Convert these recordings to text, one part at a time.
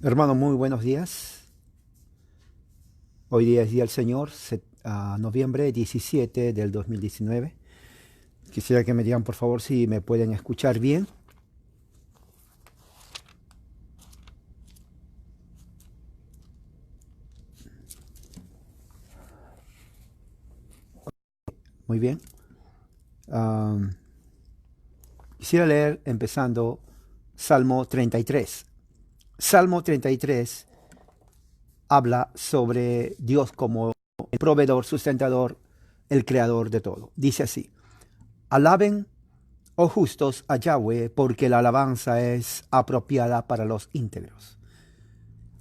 Hermano, muy buenos días. Hoy día es Día del Señor, noviembre 17 del 2019. Quisiera que me digan, por favor, si me pueden escuchar bien. Muy bien. Am, Quisiera leer empezando Salmo 33. Salmo 33 habla sobre Dios como el proveedor, sustentador, el creador de todo. Dice así: Alaben, oh justos, a Yahweh, porque la alabanza es apropiada para los íntegros.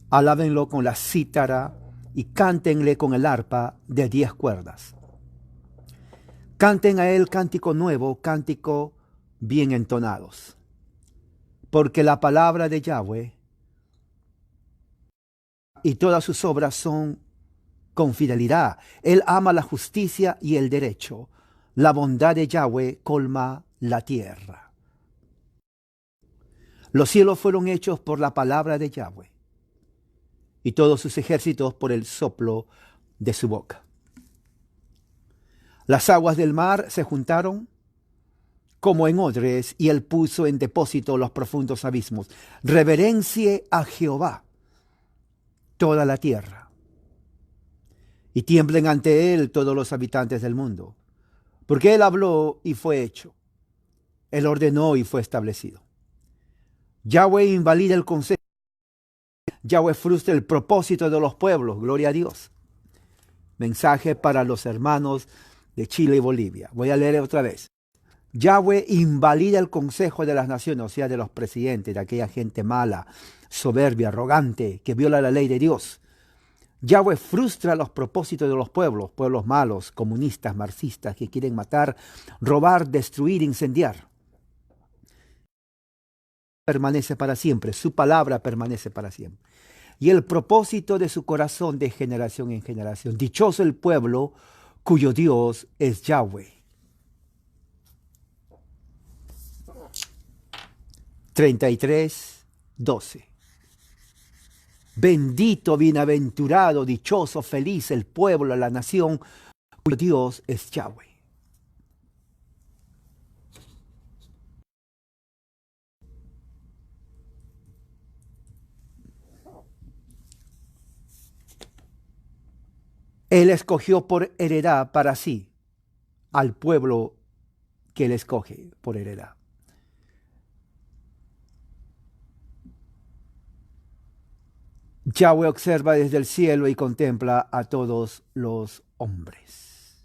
Alábenlo con la cítara y cántenle con el arpa de 10 cuerdas. Canten a él cántico nuevo, cántico bien entonados. Porque la palabra de Yahweh y todas sus obras son con fidelidad. Él ama la justicia y el derecho. La bondad de Yahweh colma la tierra. Los cielos fueron hechos por la palabra de Yahweh, y todos sus ejércitos por el soplo de su boca. Las aguas del mar se juntaron como en odres, y él puso en depósito los profundos abismos. Reverencie a Jehová toda la tierra, y tiemblen ante él todos los habitantes del mundo. Porque él habló y fue hecho, él ordenó y fue establecido. Yahweh invalida el consejo, Yahweh frustra el propósito de los pueblos. Gloria a Dios. Mensaje para los hermanos de Chile y Bolivia. Voy a leer otra vez. Yahweh invalida el consejo de las naciones, o sea, de los presidentes, de aquella gente mala, soberbia, arrogante, que viola la ley de Dios. Yahweh frustra los propósitos de los pueblos, pueblos malos, comunistas, marxistas, que quieren matar, robar, destruir, incendiar. Permanece para siempre, su palabra permanece para siempre. Y el propósito de su corazón de generación en generación. Dichoso el pueblo cuyo Dios es Yahweh. 33:12. Bendito, bienaventurado, dichoso, feliz el pueblo, la nación, cuyo Dios es Yahweh. Él escogió por heredad para sí al pueblo que él escoge por heredad. Yahweh observa desde el cielo y contempla a todos los hombres.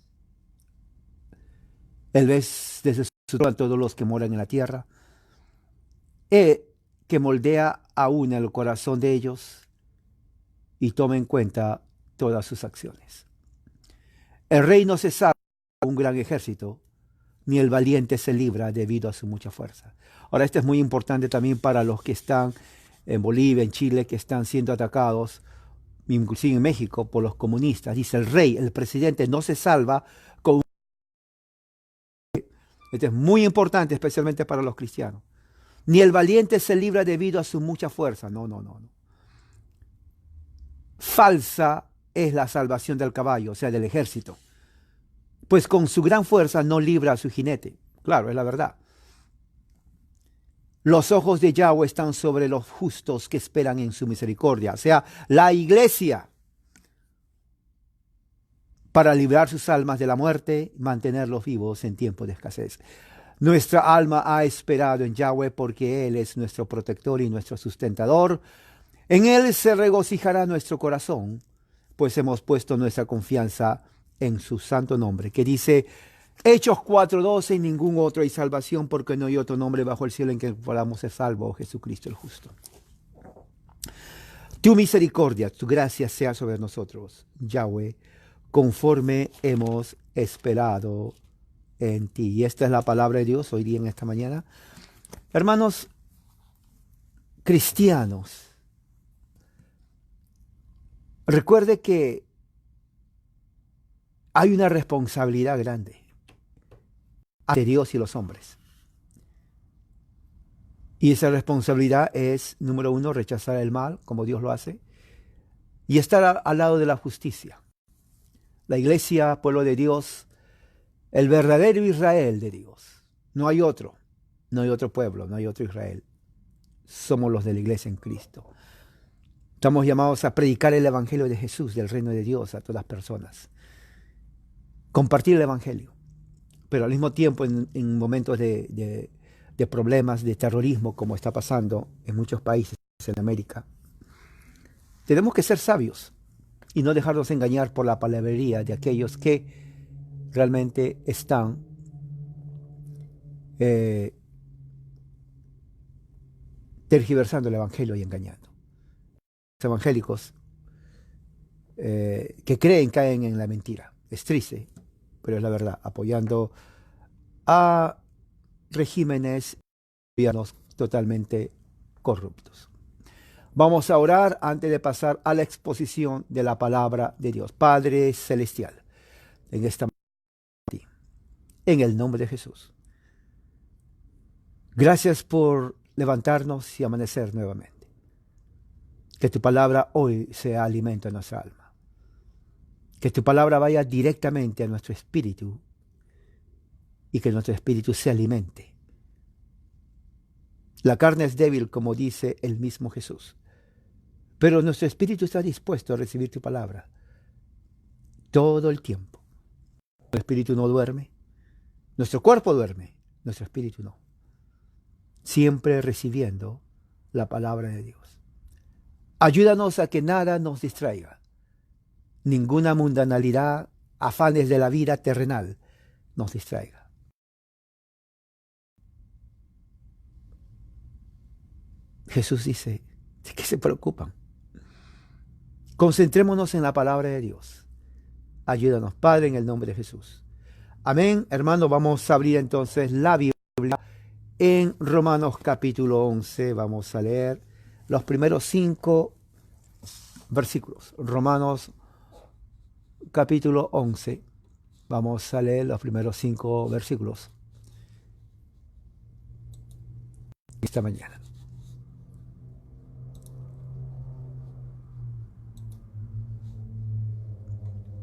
Él ve desde su trono a todos los que moran en la tierra. Él que moldea aún el corazón de ellos y toma en cuenta todas sus acciones. El rey no se sabe un gran ejército, ni el valiente se libra debido a su mucha fuerza. Ahora, esto es muy importante también para los que están en Bolivia, en Chile, que están siendo atacados, inclusive en México, por los comunistas. Dice el rey, el presidente no se salva con... Esto es muy importante, especialmente para los cristianos. Ni el valiente se libra debido a su mucha fuerza. No, no, no, no. Falsa es la salvación del caballo, o sea, del ejército, pues con su gran fuerza no libra a su jinete. Claro, es la verdad. Los ojos de Yahweh están sobre los justos que esperan en su misericordia, o sea, la iglesia, para librar sus almas de la muerte y mantenerlos vivos en tiempo de escasez. Nuestra alma ha esperado en Yahweh porque Él es nuestro protector y nuestro sustentador. En Él se regocijará nuestro corazón, pues hemos puesto nuestra confianza en su santo nombre, que dice Hechos 4:12, en ningún otro hay salvación, porque no hay otro nombre bajo el cielo en que podamos ser salvos, oh Jesucristo el justo. Tu misericordia, tu gracia sea sobre nosotros, Yahweh, conforme hemos esperado en ti. Y esta es la palabra de Dios hoy día en esta mañana. Hermanos cristianos, recuerde que hay una responsabilidad grande ante Dios y los hombres. Y esa responsabilidad es, número uno, rechazar el mal, como Dios lo hace, y estar al lado de la justicia. La iglesia, pueblo de Dios, el verdadero Israel de Dios. No hay otro pueblo, no hay otro Israel. Somos los de la iglesia en Cristo. Estamos llamados a predicar el evangelio de Jesús, del reino de Dios, a todas las personas. Compartir el evangelio. Pero al mismo tiempo, en momentos de problemas, de terrorismo, como está pasando en muchos países en América, tenemos que ser sabios y no dejarnos engañar por la palabrería de aquellos que realmente están tergiversando el evangelio y engañando. Los evangélicos que creen caen en la mentira. Es triste, pero es la verdad, apoyando a regímenes totalmente corruptos. Vamos a orar antes de pasar a la exposición de la palabra de Dios. Padre Celestial, en esta mañana, en el nombre de Jesús, gracias por levantarnos y amanecer nuevamente. Que tu palabra hoy sea alimento en nuestra alma. Que tu palabra vaya directamente a nuestro espíritu y que nuestro espíritu se alimente. La carne es débil, como dice el mismo Jesús, pero nuestro espíritu está dispuesto a recibir tu palabra todo el tiempo. Nuestro espíritu no duerme, nuestro cuerpo duerme, nuestro espíritu no. Siempre recibiendo la palabra de Dios. Ayúdanos a que nada nos distraiga. Ninguna mundanalidad, afanes de la vida terrenal nos distraiga. Jesús dice, ¿de qué se preocupan? Concentrémonos en la palabra de Dios. Ayúdanos, Padre, en el nombre de Jesús. Amén. Hermano, vamos a abrir entonces la Biblia en Romanos capítulo 11. Vamos a leer los primeros 5 versículos. Romanos capítulo 11. Vamos a leer los primeros 5 versículos esta mañana.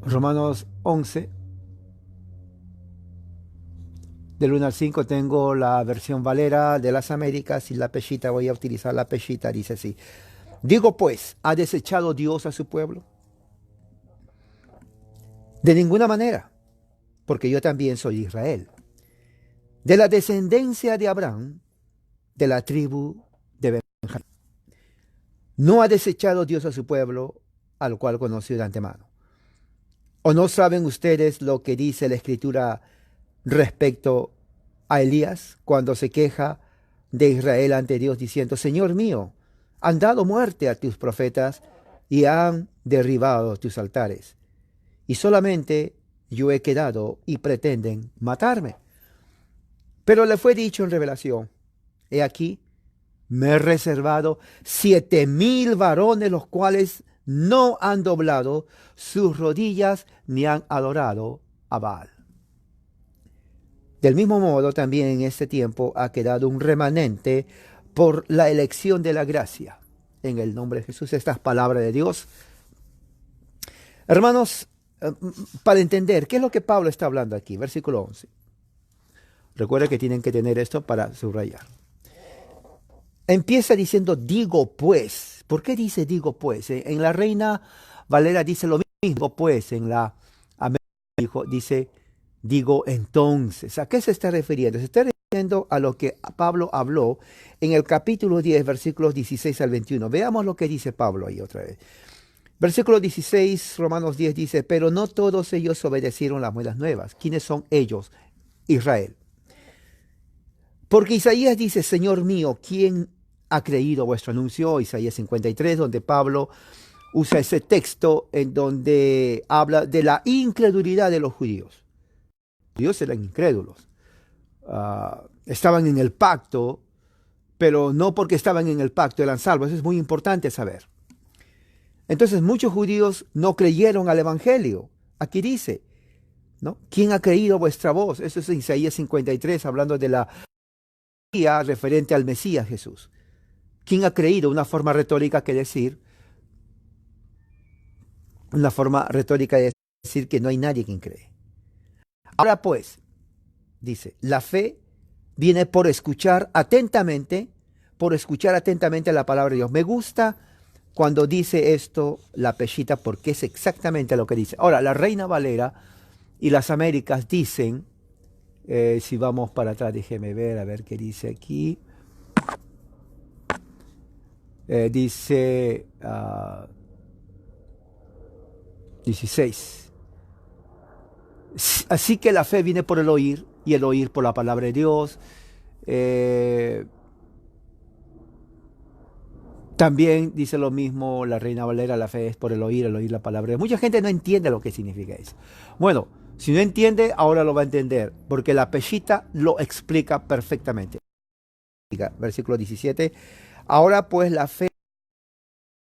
Romanos 11, del 1 al 5, tengo la versión Valera de las Américas y la Peshita, voy a utilizar la Peshita, dice así. Digo pues, ¿ha desechado Dios a su pueblo? De ninguna manera, porque yo también soy Israel, de la descendencia de Abraham, de la tribu de Benjamín. No ha desechado Dios a su pueblo, al cual conoció de antemano. ¿O no saben ustedes lo que dice la Escritura respecto a Elías cuando se queja de Israel ante Dios diciendo, Señor mío, han dado muerte a tus profetas y han derribado tus altares, y solamente yo he quedado y pretenden matarme? Pero le fue dicho en revelación, he aquí, me he reservado 7,000 varones, los cuales no han doblado sus rodillas ni han adorado a Baal. Del mismo modo, también en este tiempo ha quedado un remanente por la elección de la gracia. En el nombre de Jesús, estas palabras de Dios. Hermanos, para entender, ¿qué es lo que Pablo está hablando aquí? Versículo 11. Recuerda que tienen que tener esto para subrayar. Empieza diciendo, digo pues. ¿Por qué dice digo pues? En la Reina Valera dice lo mismo, pues. En la América dice digo entonces. ¿A qué se está refiriendo? Se está refiriendo a lo que Pablo habló en el capítulo 10, versículos 16 al 21. Veamos lo que dice Pablo ahí otra vez. Versículo 16, Romanos 10 dice, pero no todos ellos obedecieron las buenas nuevas. ¿Quiénes son ellos? Israel. Porque Isaías dice, Señor mío, ¿quién ha creído vuestro anuncio? Isaías 53, donde Pablo usa ese texto en donde habla de la incredulidad de los judíos. Los judíos eran incrédulos. Estaban en el pacto, pero no porque estaban en el pacto eran salvos. Eso es muy importante saber. Entonces muchos judíos no creyeron al evangelio. Aquí dice, ¿no? ¿Quién ha creído vuestra voz? Eso es en Isaías 53, hablando de la referente al Mesías Jesús. ¿Quién ha creído? Una forma retórica de decir que no hay nadie quien cree. Ahora pues, dice, la fe viene por escuchar atentamente la palabra de Dios. Me gusta cuando dice esto la Peshita porque es exactamente lo que dice. Ahora, la Reina Valera y las Américas dicen, si vamos para atrás, déjeme ver, a ver qué dice aquí. Dice 16. Así que la fe viene por el oír y el oír por la palabra de Dios. También dice lo mismo la Reina Valera, la fe es por el oír la palabra de Dios. Mucha gente no entiende lo que significa eso. Bueno, si no entiende, ahora lo va a entender, porque la Peshita lo explica perfectamente. Versículo 17. Ahora pues la fe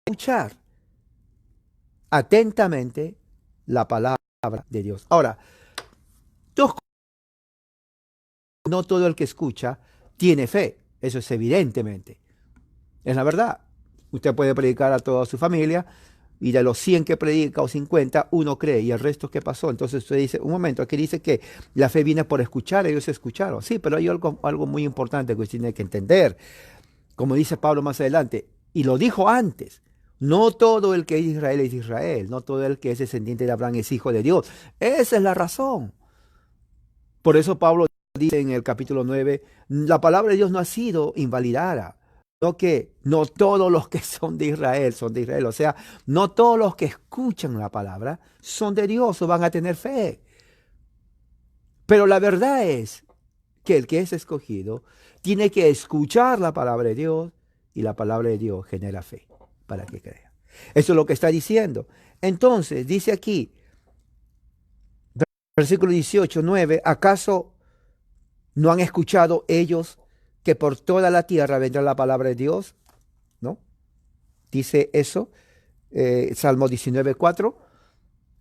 escuchar atentamente la palabra de Dios. Ahora, no todo el que escucha tiene fe, eso es evidentemente. Es la verdad. Usted puede predicar a toda su familia y de los 100 que predica o 50, uno cree y el resto ¿qué pasó? Entonces usted dice, un momento, aquí dice que la fe viene por escuchar, ellos escucharon. Sí, pero hay algo muy importante que usted tiene que entender. Como dice Pablo más adelante, y lo dijo antes, no todo el que es Israel, no todo el que es descendiente de Abraham es hijo de Dios. Esa es la razón. Por eso Pablo dice en el capítulo 9, la palabra de Dios no ha sido invalidada, no que no todos los que son de Israel. O sea, no todos los que escuchan la palabra son de Dios o van a tener fe. Pero la verdad es que el que es escogido tiene que escuchar la palabra de Dios y la palabra de Dios genera fe para que crea. Eso es lo que está diciendo. Entonces, dice aquí, versículo 18, 9, ¿acaso no han escuchado ellos que por toda la tierra vendrá la palabra de Dios? ¿No? Dice eso, Salmo 19, 4.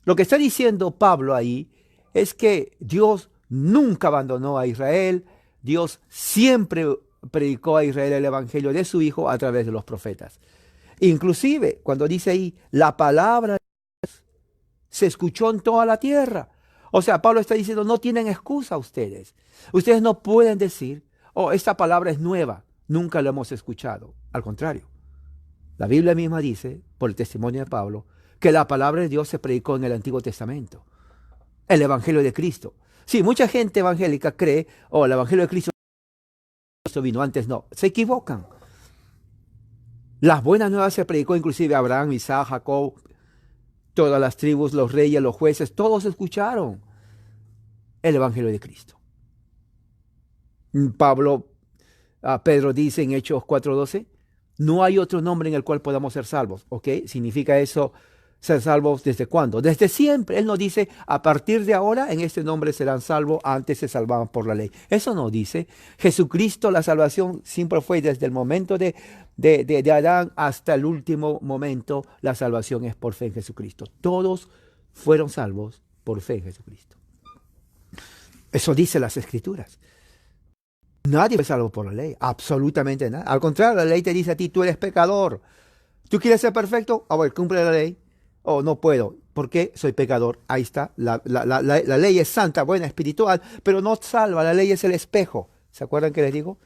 Lo que está diciendo Pablo ahí es que Dios nunca abandonó a Israel. Dios siempre predicó a Israel el evangelio de su Hijo a través de los profetas. Inclusive, cuando dice ahí, la palabra de Dios se escuchó en toda la tierra. O sea, Pablo está diciendo, no tienen excusa ustedes. Ustedes no pueden decir, oh, esta palabra es nueva, nunca la hemos escuchado. Al contrario, la Biblia misma dice, por el testimonio de Pablo, que la palabra de Dios se predicó en el Antiguo Testamento, el Evangelio de Cristo. Sí, mucha gente evangélica cree, oh, el Evangelio de Cristo vino antes. No, se equivocan. Las buenas nuevas se predicó inclusive a Abraham, Isaac, Jacob, todas las tribus, los reyes, los jueces, todos escucharon el Evangelio de Cristo. Pedro dice en Hechos 4:12, no hay otro nombre en el cual podamos ser salvos. ¿Ok? ¿Significa eso ser salvos desde cuándo? Desde siempre. Él no dice, a partir de ahora en este nombre serán salvos, antes se salvaban por la ley. Eso no dice. Jesucristo, la salvación siempre fue desde el momento de Adán hasta el último momento. La salvación es por fe en Jesucristo. Todos fueron salvos por fe en Jesucristo. Eso dice las Escrituras. Nadie fue salvo por la ley, absolutamente nada. Al contrario, la ley te dice a ti, tú eres pecador. ¿Tú quieres ser perfecto? A ver, cumple la ley. Oh, no puedo. ¿Por qué? Soy pecador. Ahí está. La ley es santa, buena, espiritual, pero no salva. La ley es el espejo. ¿Se acuerdan que les digo?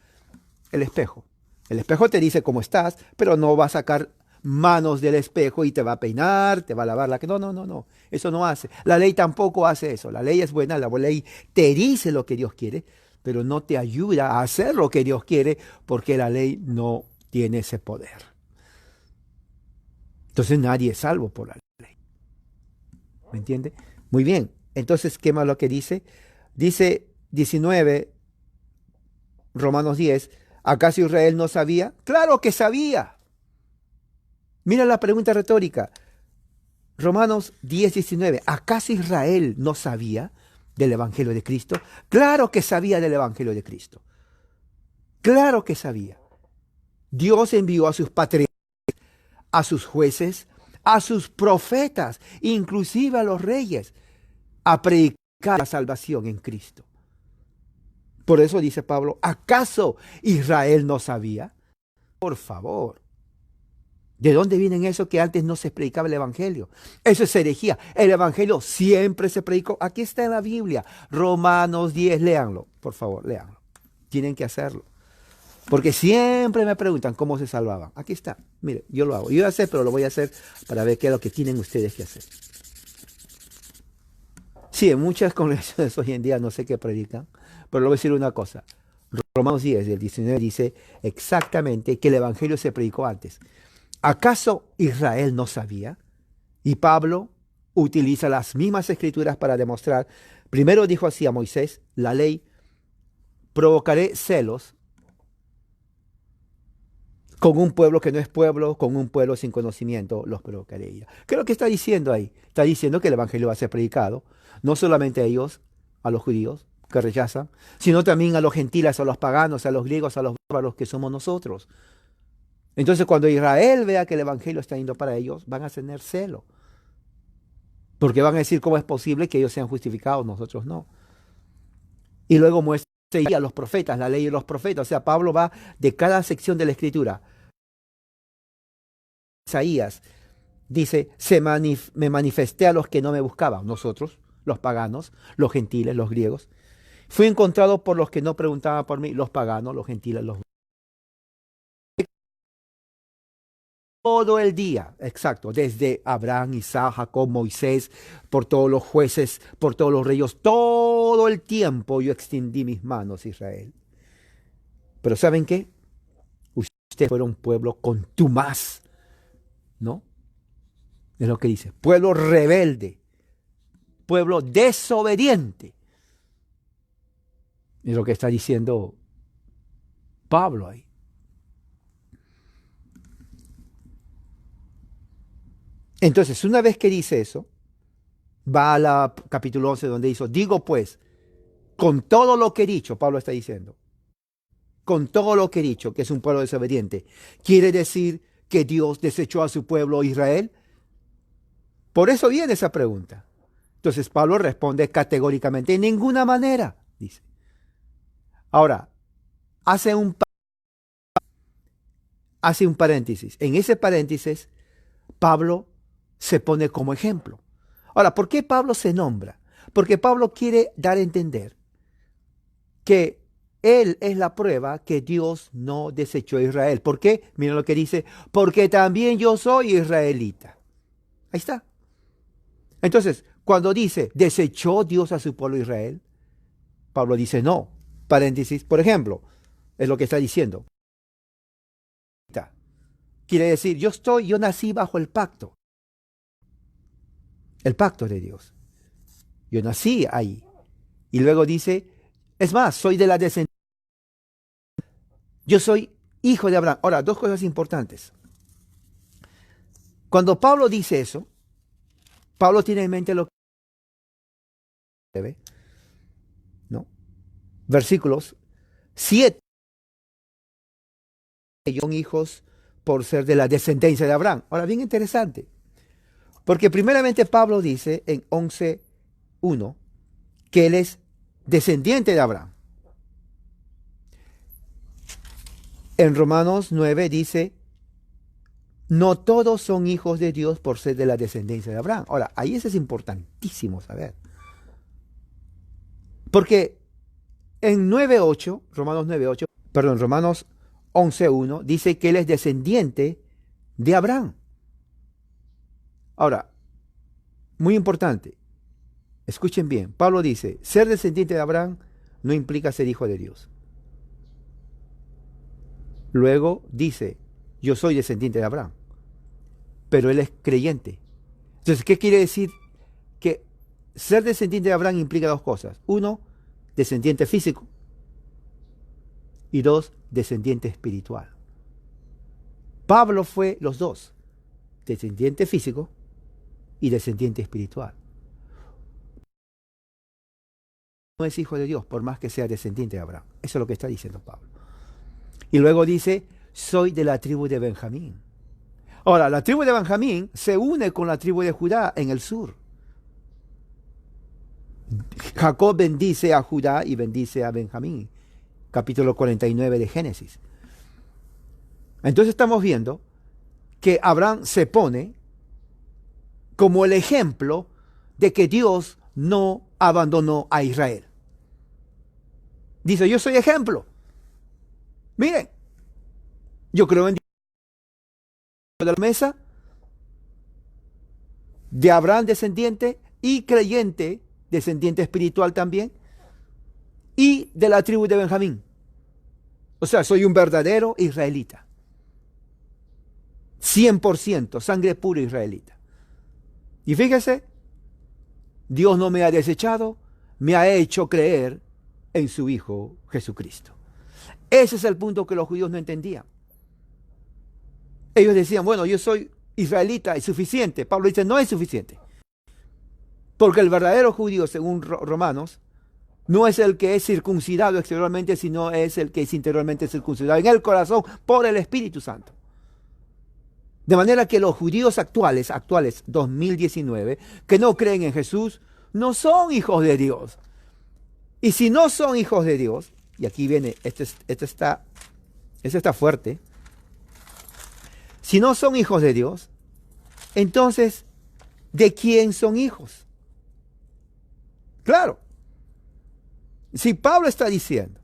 El espejo. El espejo te dice cómo estás, pero no va a sacar manos del espejo y te va a peinar, te va a lavar la... No. Eso no hace. La ley tampoco hace eso. La ley es buena, la ley te dice lo que Dios quiere, pero no te ayuda a hacer lo que Dios quiere porque la ley no tiene ese poder. Entonces nadie es salvo por la ley. ¿Me entiende? Muy bien. Entonces, ¿qué más lo que dice? Dice 19, Romanos 10, ¿acaso Israel no sabía? ¡Claro que sabía! Mira la pregunta retórica. Romanos 10, 19, ¿acaso Israel no sabía del Evangelio de Cristo? Claro que sabía del Evangelio de Cristo. Claro que sabía. Dios envió a sus patriarcas, a sus jueces, a sus profetas, inclusive a los reyes, a predicar la salvación en Cristo. Por eso dice Pablo, ¿acaso Israel no sabía? Por favor. ¿De dónde viene eso que antes no se predicaba el Evangelio? Eso es herejía. El Evangelio siempre se predicó. Aquí está en la Biblia. Romanos 10, léanlo. Por favor, léanlo. Tienen que hacerlo. Porque siempre me preguntan cómo se salvaban. Aquí está. Mire, yo lo hago. Yo voy a hacer, pero lo voy a hacer para ver qué es lo que tienen ustedes que hacer. Sí, en muchas congregaciones hoy en día no sé qué predican, pero le voy a decir una cosa. Romanos 10, del 19 dice exactamente que el Evangelio se predicó antes. ¿Acaso Israel no sabía? Y Pablo utiliza las mismas escrituras para demostrar. Primero dijo así a Moisés, la ley, provocaré celos con un pueblo que no es pueblo, con un pueblo sin conocimiento, los provocaré ira. ¿Qué es lo que está diciendo ahí? Está diciendo que el Evangelio va a ser predicado, no solamente a ellos, a los judíos que rechazan, sino también a los gentiles, a los paganos, a los griegos, a los bárbaros que somos nosotros. Entonces, cuando Israel vea que el Evangelio está yendo para ellos, van a tener celo. Porque van a decir cómo es posible que ellos sean justificados, nosotros no. Y luego muestra a los profetas, la ley de los profetas. O sea, Pablo va de cada sección de la Escritura. Isaías dice, me manifesté a los que no me buscaban, nosotros, los paganos, los gentiles, los griegos. Fui encontrado por los que no preguntaban por mí, los paganos, los gentiles, los todo el día, exacto, desde Abraham, Isaac, Jacob, Moisés, por todos los jueces, por todos los reyes, todo el tiempo yo extendí mis manos, Israel. Pero ¿saben qué? Ustedes fueron un pueblo contumaz, ¿no? Es lo que dice, pueblo rebelde, pueblo desobediente. Es lo que está diciendo Pablo ahí. Entonces, una vez que dice eso, va a la capítulo 11 donde dice, digo pues, con todo lo que he dicho, Pablo está diciendo, con todo lo que he dicho, que es un pueblo desobediente, ¿quiere decir que Dios desechó a su pueblo Israel? Por eso viene esa pregunta. Entonces Pablo responde categóricamente, en ninguna manera, dice. Ahora, hace un paréntesis. En ese paréntesis, Pablo se pone como ejemplo. Ahora, ¿por qué Pablo se nombra? Porque Pablo quiere dar a entender que él es la prueba que Dios no desechó a Israel. ¿Por qué? Miren lo que dice, porque también yo soy israelita. Ahí está. Entonces, cuando dice, desechó Dios a su pueblo Israel, Pablo dice no. Paréntesis, por ejemplo, es lo que está diciendo. Quiere decir, yo nací bajo el pacto de Dios. Yo nací ahí. Y luego dice, es más, soy de la descendencia. Yo soy hijo de Abraham. Ahora, dos cosas importantes. Cuando Pablo dice eso, Pablo tiene en mente lo que debe, ¿no? Versículos 7. Son hijos por ser de la descendencia de Abraham. Ahora, bien interesante. Porque primeramente Pablo dice en 11:1 que él es descendiente de Abraham. En Romanos 9 dice, no todos son hijos de Dios por ser de la descendencia de Abraham. Ahora, ahí eso es importantísimo saber. Porque en Romanos 11:1 dice que él es descendiente de Abraham. Ahora, muy importante, escuchen bien, Pablo dice, ser descendiente de Abraham no implica ser hijo de Dios. Luego dice, yo soy descendiente de Abraham, pero él es creyente. Entonces, ¿qué quiere decir? Que ser descendiente de Abraham implica dos cosas. Uno, descendiente físico. Y dos, descendiente espiritual. Pablo fue los dos, descendiente físico y descendiente espiritual. No es hijo de Dios, por más que sea descendiente de Abraham. Eso es lo que está diciendo Pablo. Y luego dice, soy de la tribu de Benjamín. Ahora, la tribu de Benjamín se une con la tribu de Judá en el sur. Jacob bendice a Judá y bendice a Benjamín. capítulo 49 de Génesis. Entonces estamos viendo que Abraham se pone como el ejemplo de que Dios no abandonó a Israel. Dice, yo soy ejemplo. Miren, yo creo en Dios de la mesa, de Abraham descendiente y creyente, descendiente espiritual también, y de la tribu de Benjamín. O sea, soy un verdadero israelita. 100%, sangre pura israelita. Y fíjese, Dios no me ha desechado, me ha hecho creer en su Hijo Jesucristo. Ese es el punto que los judíos no entendían. Ellos decían, bueno, yo soy israelita, es suficiente. Pablo dice, no es suficiente. Porque el verdadero judío, según Romanos, no es el que es circuncidado exteriormente, sino es el que es interiormente circuncidado en el corazón por el Espíritu Santo. De manera que los judíos actuales 2019, que no creen en Jesús, no son hijos de Dios. Y si no son hijos de Dios, y aquí viene, este está fuerte, si no son hijos de Dios, entonces, ¿de quién son hijos? Claro, si Pablo está diciendo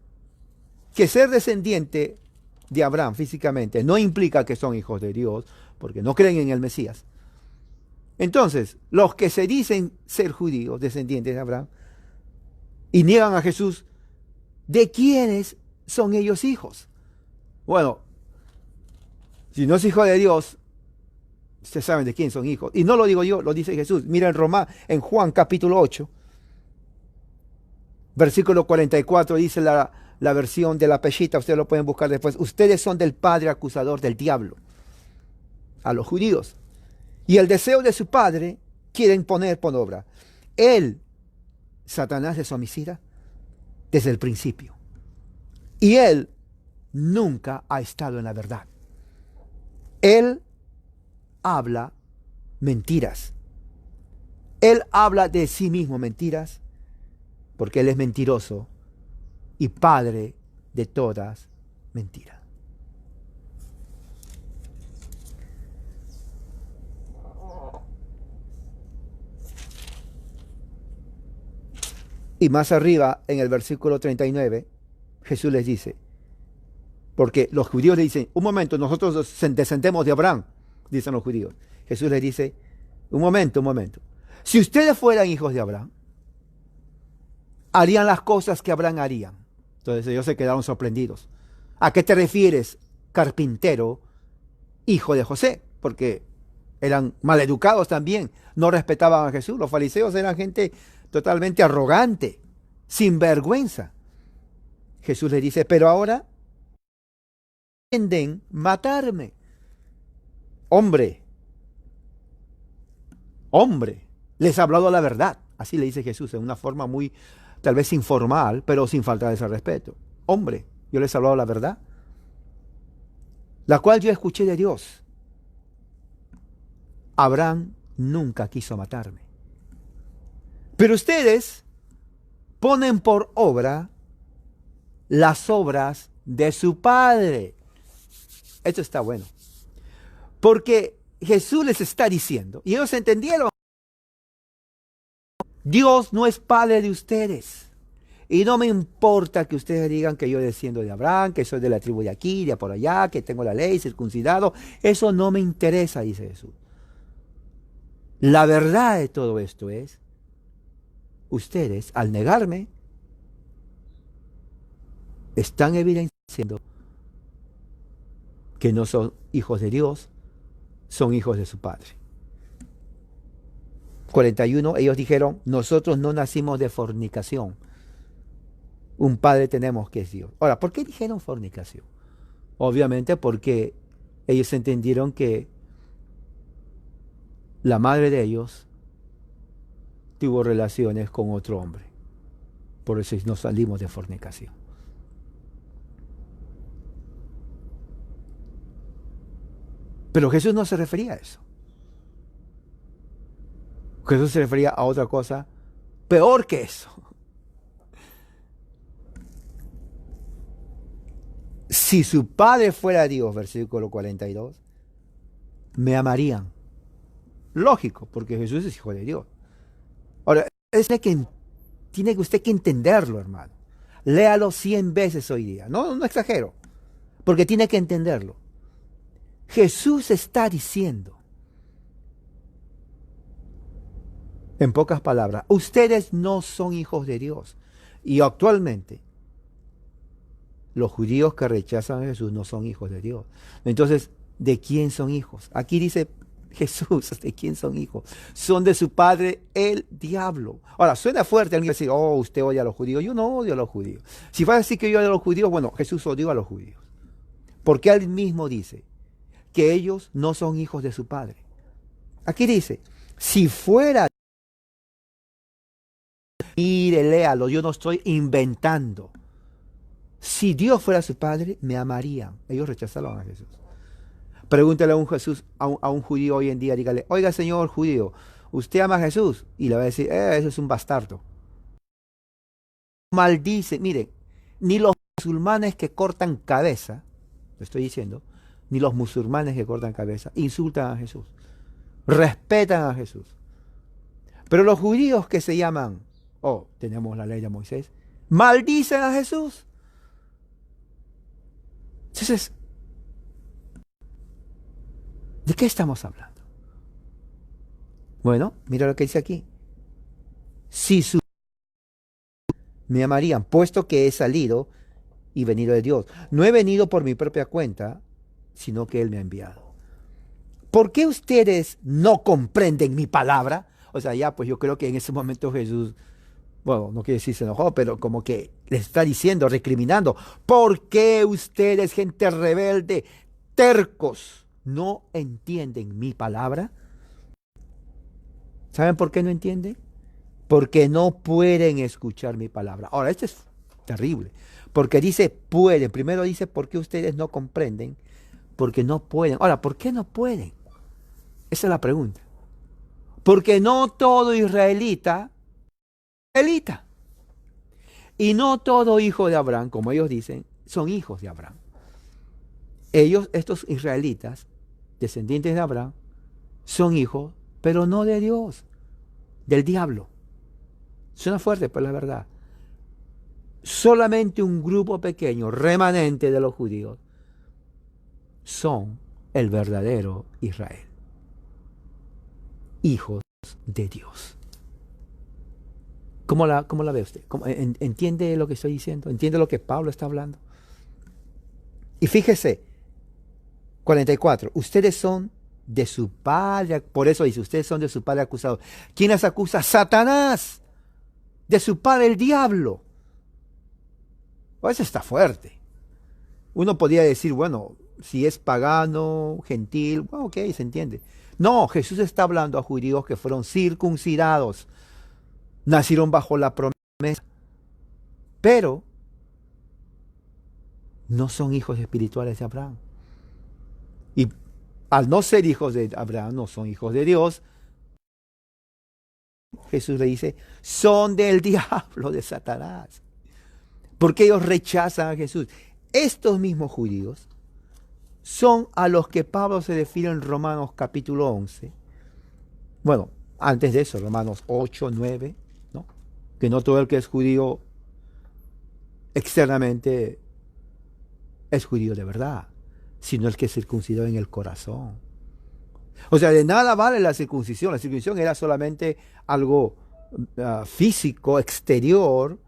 que ser descendiente de Abraham físicamente no implica que son hijos de Dios, porque no creen en el Mesías, entonces, los que se dicen ser judíos, descendientes de Abraham, y niegan a Jesús, ¿de quiénes son ellos hijos? Bueno, si no es hijo de Dios, ustedes saben de quién son hijos. Y no lo digo yo, lo dice Jesús. Mira en Juan capítulo 8, versículo 44, dice la versión de la Peshita, ustedes lo pueden buscar después. Ustedes son del padre acusador del diablo, a los judíos. Y el deseo de su padre quieren poner por obra. Él, Satanás, es homicida desde el principio. Y él nunca ha estado en la verdad. Él habla mentiras. Él habla de sí mismo mentiras porque él es mentiroso y padre de todas mentiras. Y más arriba, en el versículo 39, Jesús les dice, porque los judíos le dicen, un momento, nosotros descendemos de Abraham, dicen los judíos. Jesús les dice, un momento. Si ustedes fueran hijos de Abraham, harían las cosas que Abraham haría. Entonces ellos se quedaron sorprendidos. ¿A qué te refieres, carpintero, hijo de José? Porque eran maleducados también, no respetaban a Jesús. Los fariseos eran gente totalmente arrogante, sin vergüenza. Jesús les dice, pero ahora pretenden matarme. Hombre, les ha hablado la verdad. Así le dice Jesús, en una forma muy, tal vez informal, pero sin falta de ese respeto. Hombre, yo les he hablado la verdad, la cual yo escuché de Dios. Abraham nunca quiso matarme. Pero ustedes ponen por obra las obras de su padre. Esto está bueno. Porque Jesús les está diciendo, y ellos entendieron, Dios no es padre de ustedes. Y no me importa que ustedes digan que yo desciendo de Abraham, que soy de la tribu de aquí, de por allá, que tengo la ley, circuncidado. Eso no me interesa, dice Jesús. La verdad de todo esto es, ustedes, al negarme, están evidenciando que no son hijos de Dios, son hijos de su Padre. 41, ellos dijeron, nosotros no nacimos de fornicación. Un Padre tenemos que es Dios. Ahora, ¿por qué dijeron fornicación? Obviamente porque ellos entendieron que la madre de ellos tuvo relaciones con otro hombre. Por eso nos salimos de fornicación. Pero Jesús no se refería a eso. Jesús se refería a otra cosa peor que eso. Si su padre fuera Dios, versículo 42, me amarían. Lógico, porque Jesús es hijo de Dios. Ahora, tiene que usted que entenderlo, hermano. Léalo 100 veces hoy día. No, no exagero, porque tiene que entenderlo. Jesús está diciendo, en pocas palabras, ustedes no son hijos de Dios. Y actualmente, los judíos que rechazan a Jesús no son hijos de Dios. Entonces, ¿de quién son hijos? Aquí dice Jesús, ¿de quién son hijos? Son de su padre el diablo. Ahora, suena fuerte alguien decir, oh, usted odia a los judíos. Yo no odio a los judíos. Si va a decir que yo odio a los judíos, bueno, Jesús odió a los judíos. Porque él mismo dice que ellos no son hijos de su padre. Aquí dice, si fuera, mire, léalo, yo no estoy inventando. Si Dios fuera su padre, me amarían. Ellos rechazaron a Jesús. Pregúntale a un judío hoy en día, dígale, oiga señor judío, ¿usted ama a Jesús? Y le va a decir, eso es un bastardo. Maldice, miren, ni los musulmanes que cortan cabeza, lo estoy diciendo, ni los musulmanes que cortan cabeza, insultan a Jesús, respetan a Jesús. Pero los judíos que se llaman, tenemos la ley de Moisés, maldicen a Jesús. Entonces, ¿de qué estamos hablando? Bueno, mira lo que dice aquí. Si me amarían, puesto que he salido y venido de Dios. No he venido por mi propia cuenta, sino que Él me ha enviado. ¿Por qué ustedes no comprenden mi palabra? O sea, ya, pues yo creo que en ese momento Jesús, bueno, no quiere decir se enojó, pero como que les está diciendo, recriminando, ¿por qué ustedes, gente rebelde, tercos, no entienden mi palabra? ¿Saben por qué no entienden? Porque no pueden escuchar mi palabra. Ahora, esto es terrible, porque dice pueden. Primero dice, ¿por qué ustedes no comprenden? Porque no pueden. Ahora, ¿por qué no pueden? Esa es la pregunta. Porque no todo israelita, y no todo hijo de Abraham, como ellos dicen, son hijos de Abraham. Ellos, estos israelitas, descendientes de Abraham, son hijos, pero no de Dios, del diablo. Suena fuerte, pero la verdad. Solamente un grupo pequeño, remanente de los judíos, son el verdadero Israel. Hijos de Dios. ¿Cómo la ve usted? ¿Entiende lo que estoy diciendo? ¿Entiende lo que Pablo está hablando? Y fíjese, 44, ustedes son de su padre, por eso dice, ustedes son de su padre acusado. ¿Quién las acusa? Satanás, de su padre el diablo. Eso está fuerte. Uno podría decir, bueno, si es pagano, gentil, bueno, ok, se entiende. No, Jesús está hablando a judíos que fueron circuncidados, nacieron bajo la promesa, pero no son hijos espirituales de Abraham. Y al no ser hijos de Abraham, no son hijos de Dios. Jesús le dice, son del diablo, de Satanás. Porque ellos rechazan a Jesús. Estos mismos judíos son a los que Pablo se refiere en Romanos capítulo 11. Bueno, antes de eso, Romanos 8, 9, ¿no? Que no todo el que es judío externamente es judío de verdad, sino el que es circuncidado en el corazón. O sea, de nada vale la circuncisión. La circuncisión era solamente algo físico, exterior,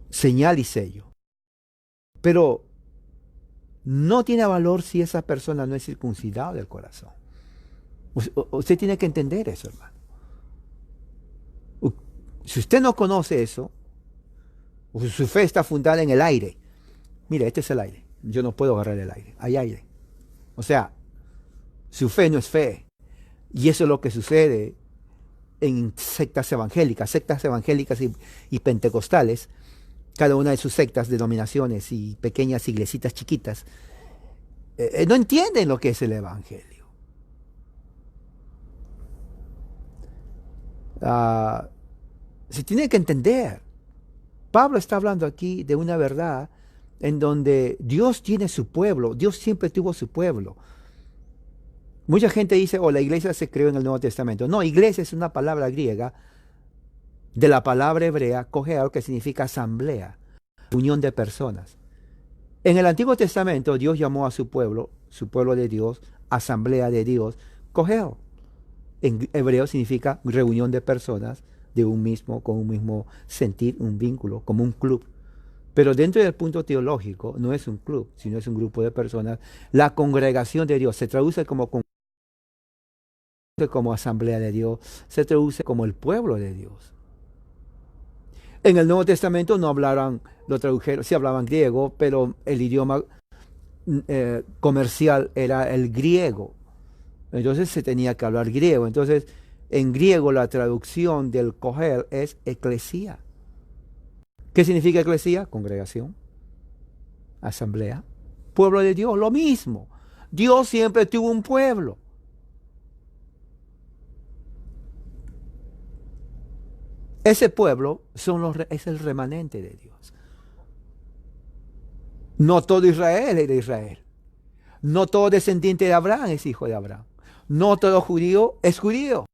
señal y sello. Pero no tiene valor si esa persona no es circuncidada del corazón. Usted tiene que entender eso, hermano. Si usted no conoce eso, su fe está fundada en el aire. Mire, este es el aire. Yo no puedo agarrar el aire. Hay aire. O sea, su fe no es fe. Y eso es lo que sucede en sectas evangélicas y pentecostales. Cada una de sus sectas, denominaciones y pequeñas iglesitas chiquitas, no entienden lo que es el evangelio. Se tiene que entender. Pablo está hablando aquí de una verdad en donde Dios tiene su pueblo, Dios siempre tuvo su pueblo. Mucha gente dice, oh, la iglesia se creó en el Nuevo Testamento. No, iglesia es una palabra griega de la palabra hebrea, cogeo, que significa asamblea, unión de personas. En el Antiguo Testamento Dios llamó a su pueblo de Dios, asamblea de Dios, cogeo. En hebreo significa reunión de personas de un mismo, con un mismo sentir, un vínculo, como un club. Pero dentro del punto teológico no es un club, sino es un grupo de personas. La congregación de Dios se traduce como asamblea de Dios, se traduce como el pueblo de Dios. En el Nuevo Testamento no hablaban, lo tradujeron, sí hablaban griego, pero el idioma comercial era el griego. Entonces se tenía que hablar griego. Entonces, en griego la traducción del cogel es eclesía. ¿Qué significa eclesía? Congregación, asamblea, pueblo de Dios, lo mismo. Dios siempre tuvo un pueblo. Ese pueblo es el remanente de Dios. No todo Israel es de Israel. No todo descendiente de Abraham es hijo de Abraham. No todo judío es judío,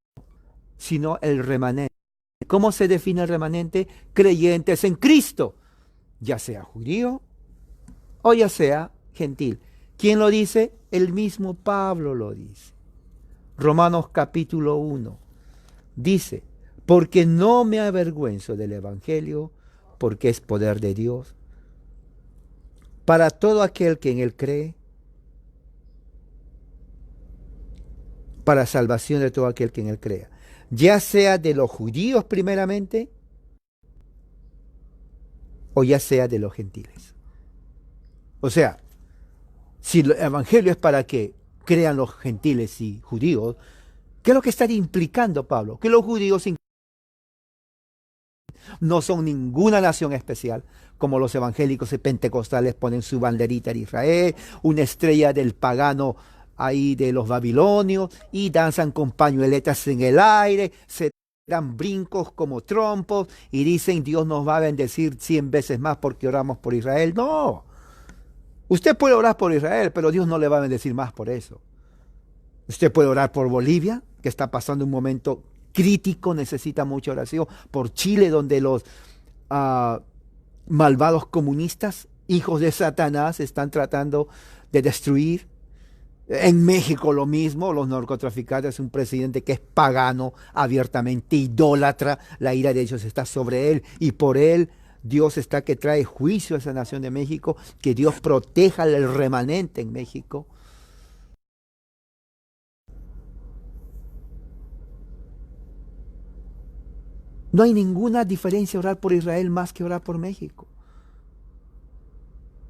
sino el remanente. ¿Cómo se define el remanente? Creyentes en Cristo, ya sea judío o ya sea gentil. ¿Quién lo dice? El mismo Pablo lo dice. Romanos capítulo 1 dice, porque no me avergüenzo del Evangelio, porque es poder de Dios, para todo aquel que en él cree, para salvación de todo aquel que en él crea, ya sea de los judíos primeramente, o ya sea de los gentiles. O sea, si el Evangelio es para que crean los gentiles y judíos, ¿qué es lo que está implicando Pablo? Que los judíos no son ninguna nación especial, como los evangélicos y pentecostales ponen su banderita en Israel, una estrella del pagano ahí de los babilonios, y danzan con pañueletas en el aire, se dan brincos como trompos y dicen Dios nos va a bendecir 100 veces más porque oramos por Israel. No, usted puede orar por Israel, pero Dios no le va a bendecir más por eso. Usted puede orar por Bolivia, que está pasando un momento crítico, necesita mucha oración, por Chile, donde los malvados comunistas, hijos de Satanás, están tratando de destruir. En México lo mismo, los narcotraficantes, un presidente que es pagano, abiertamente idólatra, la ira de Dios está sobre él y por él Dios está que trae juicio a esa nación de México, que Dios proteja al remanente en México. No hay ninguna diferencia orar por Israel más que orar por México.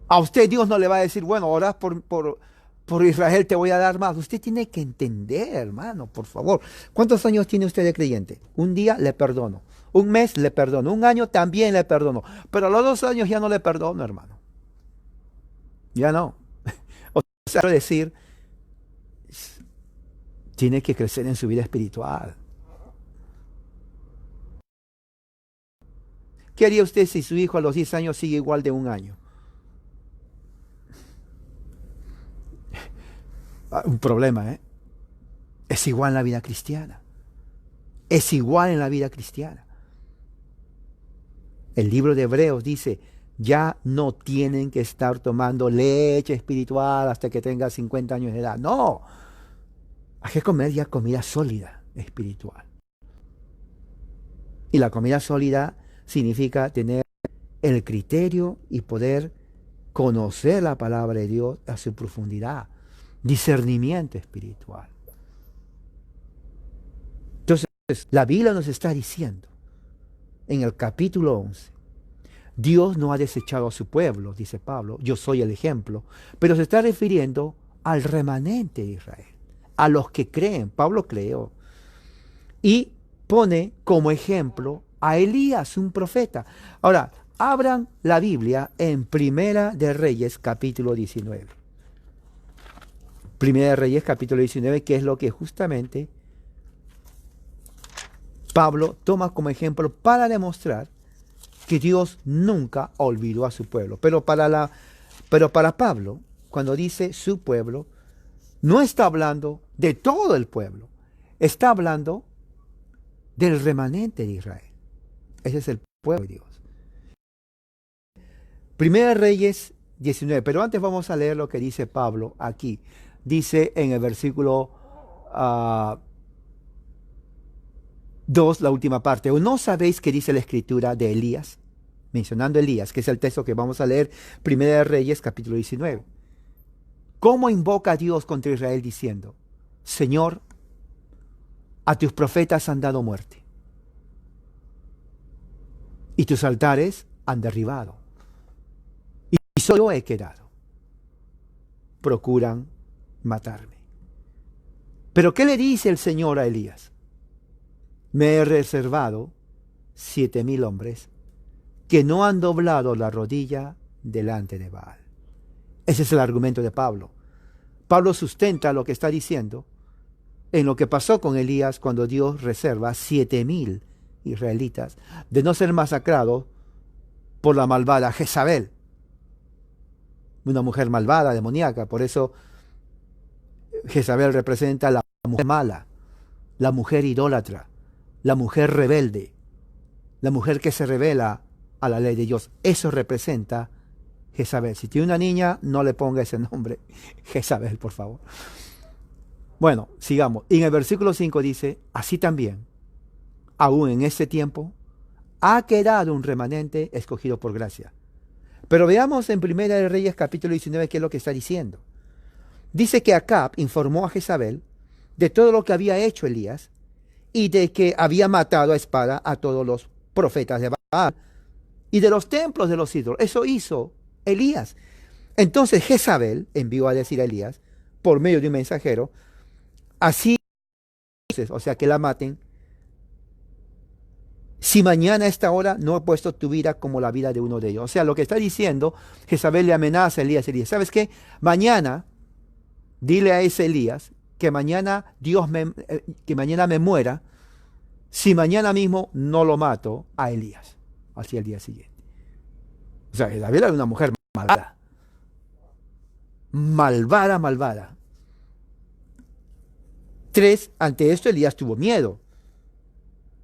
A usted Dios no le va a decir, bueno, orar por Israel te voy a dar más. Usted tiene que entender, hermano, por favor. ¿Cuántos años tiene usted de creyente? Un día le perdono. Un mes le perdono. Un año también le perdono. Pero a los 2 años ya no le perdono, hermano. Ya no. O sea, quiero decir, tiene que crecer en su vida espiritual. ¿Qué haría usted si su hijo a los 10 años sigue igual de un año? Un problema, ¿eh? Es igual en la vida cristiana. Es igual en la vida cristiana. El libro de Hebreos dice, ya no tienen que estar tomando leche espiritual hasta que tenga 50 años de edad. No, hay que comer ya comida sólida espiritual. Y la comida sólida significa tener el criterio y poder conocer la palabra de Dios a su profundidad, discernimiento espiritual. Entonces, la Biblia nos está diciendo en el capítulo 11, Dios no ha desechado a su pueblo, dice Pablo, yo soy el ejemplo, pero se está refiriendo al remanente de Israel, a los que creen. Pablo creó y pone como ejemplo a Elías, un profeta. Ahora, abran la Biblia en Primera de Reyes, capítulo 19. Primera de Reyes, capítulo 19, que es lo que justamente Pablo toma como ejemplo para demostrar que Dios nunca olvidó a su pueblo. Pero para Pero para Pablo, cuando dice su pueblo, no está hablando de todo el pueblo, está hablando del remanente de Israel. Ese es el pueblo de Dios. Primera Reyes 19, pero antes vamos a leer lo que dice Pablo aquí. Dice en el versículo 2, la última parte, ¿o no sabéis qué dice la escritura de Elías? Mencionando a Elías, que es el texto que vamos a leer, Primera Reyes capítulo 19. ¿Cómo invoca a Dios contra Israel diciendo, Señor, a tus profetas han dado muerte, y tus altares han derribado, y solo he quedado? Procuran matarme. ¿Pero qué le dice el Señor a Elías? Me he reservado 7,000 hombres que no han doblado la rodilla delante de Baal. Ese es el argumento de Pablo. Pablo sustenta lo que está diciendo en lo que pasó con Elías cuando Dios reserva 7,000 israelitas de no ser masacrados por la malvada Jezabel, una mujer malvada, demoníaca. Por eso Jezabel representa la mujer mala, la mujer idólatra, la mujer rebelde, la mujer que se revela a la ley de Dios. Eso representa Jezabel. Si tiene una niña, no le ponga ese nombre, Jezabel, por favor. Bueno, sigamos. Y en el versículo 5 dice, así también, aún en este tiempo, ha quedado un remanente escogido por gracia. Pero veamos en Primera de Reyes capítulo 19 qué es lo que está diciendo. Dice que Acab informó a Jezabel de todo lo que había hecho Elías y de que había matado a espada a todos los profetas de Baal y de los templos de los ídolos. Eso hizo Elías. Entonces Jezabel envió a decir a Elías, por medio de un mensajero, así, o sea, que la maten, si mañana a esta hora no he puesto tu vida como la vida de uno de ellos. O sea, lo que está diciendo, Jezabel le amenaza a Elías. ¿Sabes qué? Mañana, dile a ese Elías que mañana que mañana me muera, si mañana mismo no lo mato a Elías. Así el día siguiente. O sea, Jezabel era una mujer malvada. Malvada, malvada. 3, ante esto Elías tuvo miedo.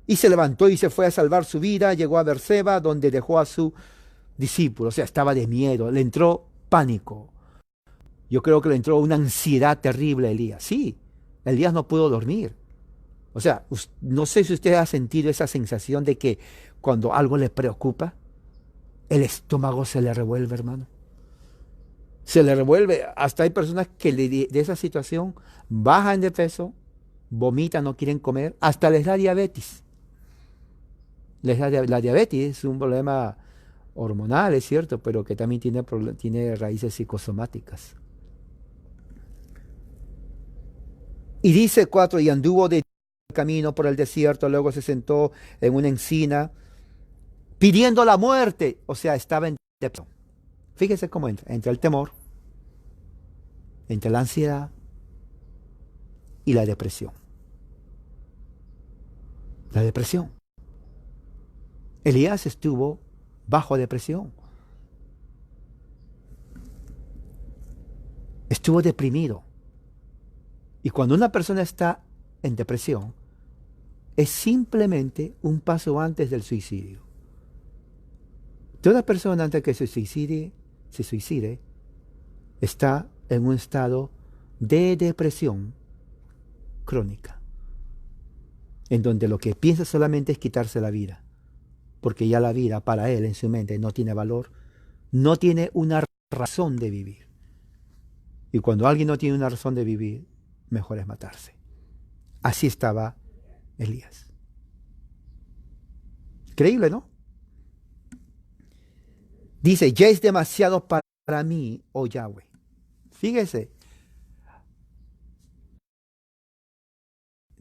Y se levantó y se fue a salvar su vida, llegó a Berseba, donde dejó a su discípulo. O sea, estaba de miedo, le entró pánico. Yo creo que le entró una ansiedad terrible a Elías. Sí, Elías no pudo dormir. O sea, no sé si usted ha sentido esa sensación de que cuando algo le preocupa, el estómago se le revuelve, hermano. Se le revuelve. Hasta hay personas que de esa situación bajan de peso, vomitan, no quieren comer, hasta les da diabetes. La diabetes es un problema hormonal, es cierto, pero que también tiene raíces psicosomáticas. Y dice 4, y anduvo de camino por el desierto, luego se sentó en una encina, pidiendo la muerte. O sea, estaba en depresión. Fíjese cómo entra. Entre el temor, entre la ansiedad y la depresión. La depresión. Elías estuvo bajo depresión. Estuvo deprimido. Y cuando una persona está en depresión, es simplemente un paso antes del suicidio. Toda persona antes que se suicide, está en un estado de depresión crónica, en donde lo que piensa solamente es quitarse la vida, porque ya la vida para él en su mente no tiene valor, no tiene una razón de vivir. Y cuando alguien no tiene una razón de vivir, mejor es matarse. Así estaba Elías. Increíble, ¿no? Dice, ya es demasiado para mí, oh Yahweh. Fíjese.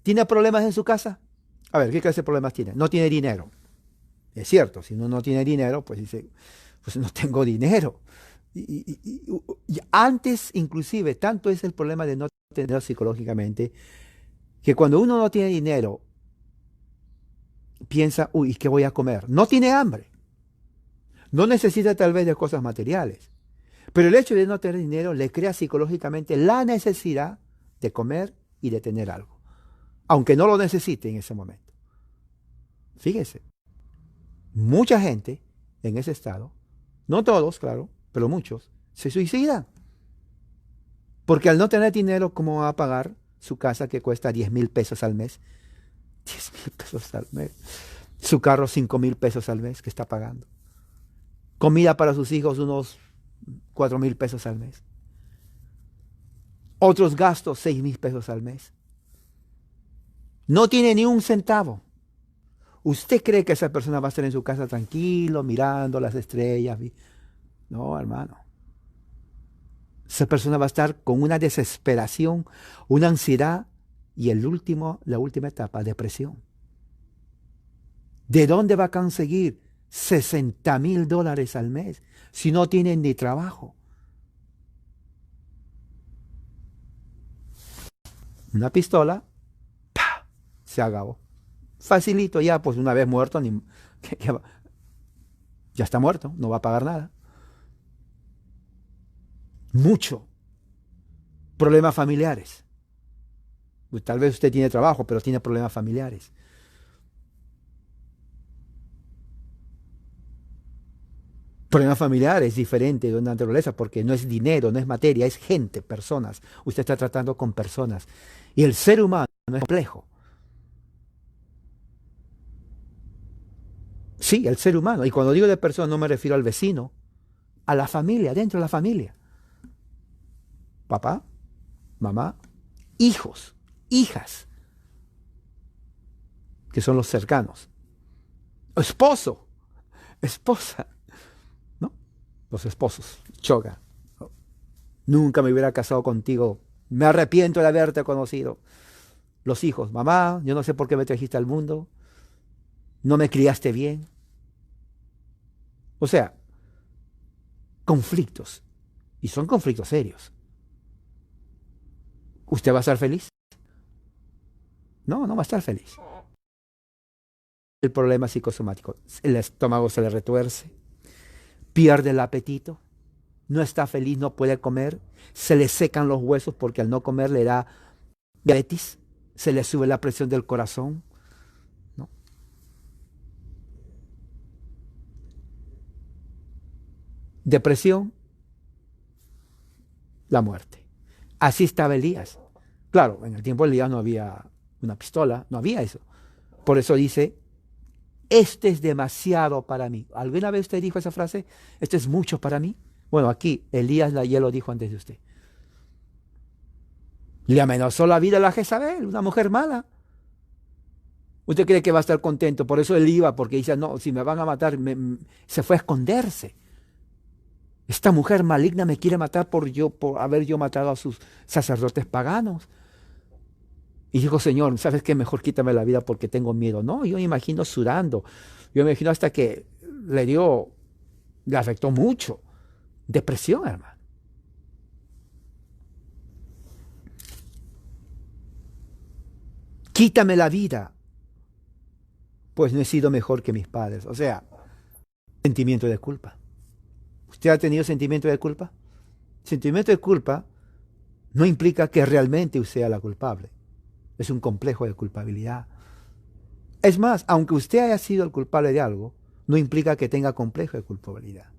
¿Tiene problemas en su casa? A ver, ¿qué clase de problemas tiene? No tiene dinero. Es cierto, si uno no tiene dinero, pues dice, pues no tengo dinero. Y antes, inclusive, tanto es el problema de no tener psicológicamente, que cuando uno no tiene dinero, piensa, uy, ¿qué voy a comer? No tiene hambre. No necesita tal vez de cosas materiales. Pero el hecho de no tener dinero le crea psicológicamente la necesidad de comer y de tener algo, aunque no lo necesite en ese momento. Fíjese, mucha gente en ese estado, no todos, claro, pero muchos, se suicidan. Porque al no tener dinero, ¿cómo va a pagar su casa que cuesta 10,000 pesos al mes? 10,000 pesos al mes. Su carro, 5,000 pesos al mes que está pagando. Comida para sus hijos, unos 4,000 pesos al mes. Otros gastos, 6,000 pesos al mes. No tiene ni un centavo. ¿Usted cree que esa persona va a estar en su casa tranquilo, mirando las estrellas? No, hermano. Esa persona va a estar con una desesperación, una ansiedad y la última etapa, depresión. ¿De dónde va a conseguir $60,000 al mes si no tiene ni trabajo? Una pistola, ¡pah!, se acabó. Facilito ya, pues una vez muerto, ya está muerto, no va a pagar nada. Mucho. Problemas familiares. Pues tal vez usted tiene trabajo, pero tiene problemas familiares. Problemas familiares es diferente de una naturaleza porque no es dinero, no es materia, es gente, personas. Usted está tratando con personas. Y el ser humano no es complejo. Sí, el ser humano. Y cuando digo de personas no me refiero al vecino, a la familia, dentro de la familia. Papá, mamá, hijos, hijas, que son los cercanos. Esposo, esposa, ¿no? Los esposos, choga. Nunca me hubiera casado contigo. Me arrepiento de haberte conocido. Los hijos, mamá, yo no sé por qué me trajiste al mundo. No me criaste bien. O sea, conflictos. Y son conflictos serios. ¿Usted va a estar feliz? No, no va a estar feliz. El problema psicosomático. El estómago se le retuerce, pierde el apetito, no está feliz, no puede comer, se le secan los huesos porque al no comer le da diabetes, se le sube la presión del corazón, ¿no? Depresión, la muerte. Así estaba Elías. Claro, en el tiempo de Elías no había una pistola, no había eso. Por eso dice, este es demasiado para mí. ¿Alguna vez usted dijo esa frase? Esto es mucho para mí. Bueno, aquí Elías ya lo dijo antes de usted. Le amenazó la vida a la Jezabel, una mujer mala. ¿Usted cree que va a estar contento? Por eso él iba, porque dice, no, si me van a matar, se fue a esconderse. Esta mujer maligna me quiere matar por haber yo matado a sus sacerdotes paganos. Y dijo, Señor, ¿sabes qué? Mejor quítame la vida porque tengo miedo. No, yo me imagino sudando. Yo me imagino hasta que le afectó mucho. Depresión, hermano. Quítame la vida, pues no he sido mejor que mis padres. O sea, sentimiento de culpa. ¿Usted ha tenido sentimiento de culpa? Sentimiento de culpa no implica que realmente usted sea la culpable. Es un complejo de culpabilidad. Es más, aunque usted haya sido el culpable de algo, no implica que tenga complejo de culpabilidad.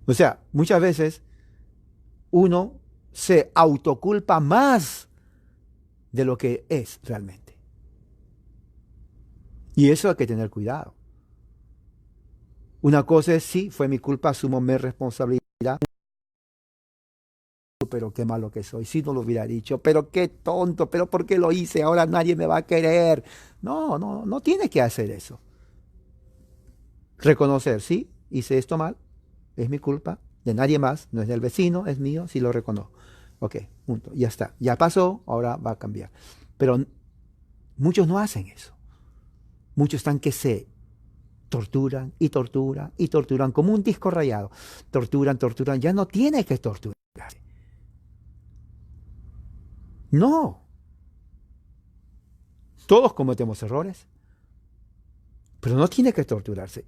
O sea, muchas veces uno se autoculpa más de lo que es realmente. Y eso hay que tener cuidado. Una cosa es, sí, fue mi culpa, asumo mi responsabilidad, pero qué malo que soy, si no lo hubiera dicho, pero qué tonto, pero ¿por qué lo hice? Ahora nadie me va a querer. No, no, no tiene que hacer eso. Reconocer, sí, hice esto mal, es mi culpa, de nadie más, no es del vecino, es mío, sí lo reconozco. Ok, punto, ya está, ya pasó, ahora va a cambiar. Pero muchos no hacen eso. Muchos están que se torturan y torturan y torturan como un disco rayado. Torturan, torturan, ya no tiene que torturar. No, todos cometemos errores, pero no tiene que torturarse.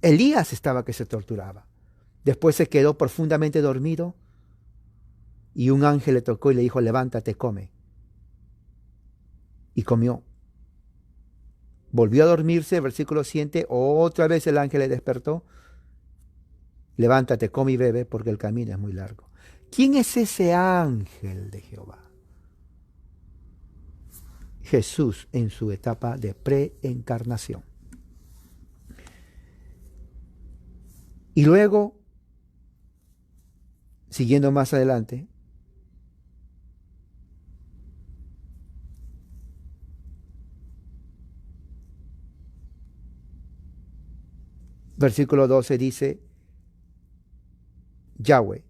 Elías estaba que se torturaba. Después se quedó profundamente dormido y un ángel le tocó y le dijo, levántate, come. Y comió. Volvió a dormirse, versículo 7, otra vez el ángel le despertó. Levántate, come y bebe, porque el camino es muy largo. ¿Quién es ese ángel de Jehová? Jesús en su etapa de preencarnación. Y luego, siguiendo más adelante, versículo 12 dice, Yahweh,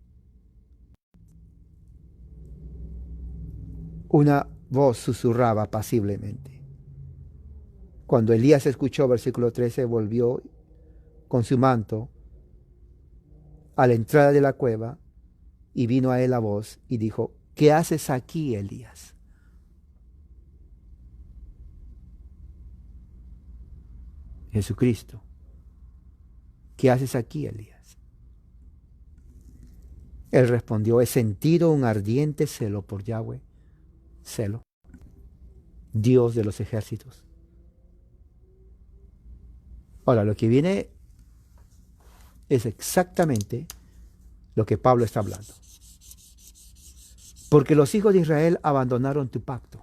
una voz susurraba apaciblemente. Cuando Elías escuchó, versículo 13, volvió con su manto a la entrada de la cueva y vino a él la voz y dijo, ¿qué haces aquí, Elías? Jesucristo, ¿qué haces aquí, Elías? Él respondió, he sentido un ardiente celo por Yahweh, celo, Dios de los ejércitos. Ahora, lo que viene es exactamente lo que Pablo está hablando. Porque los hijos de Israel abandonaron tu pacto.